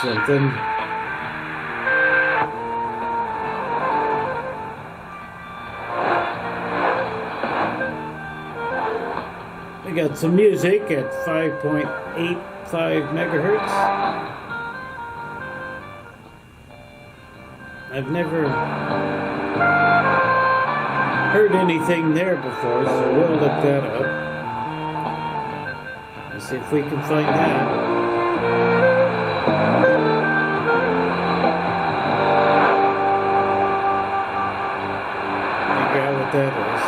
something. We got some music at 5.85 megahertz. I've never heard anything there before, so we'll look that up. Let's see if we can find that. Figure out what that is.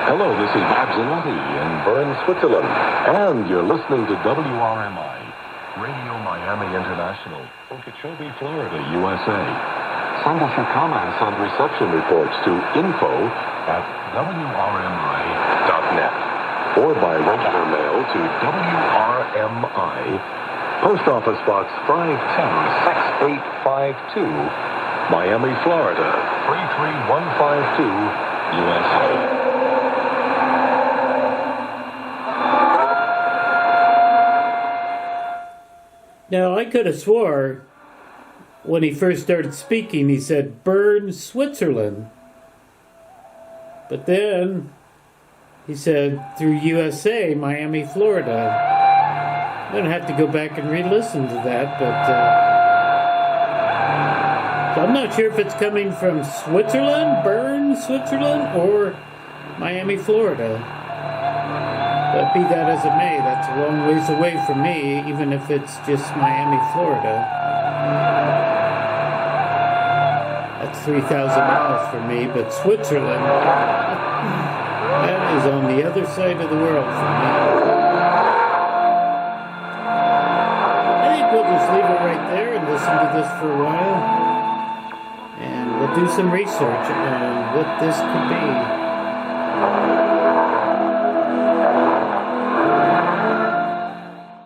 Hello, this is Bob Zanotti in Bern, Switzerland, and you're listening to WRMI, Radio Miami International, Okeechobee, Florida, USA. Send us your comments and reception reports to info@wrmi.net or by regular mail to WRMI, Post Office Box 510-6852, Miami, Florida, 33152, USA. Now, I could have swore when he first started speaking, he said Bern, Switzerland. But then he said through USA, Miami, Florida. I'm going to have to go back and re-listen to that, but so I'm not sure if it's coming from Switzerland, Bern, Switzerland, or Miami, Florida. But be that as it may, that's a long ways away from me, even if it's just Miami, Florida. That's 3,000 miles from me, but Switzerland, that is on the other side of the world from me. I think we'll just leave it right there and listen to this for a while. And we'll do some research on what this could be.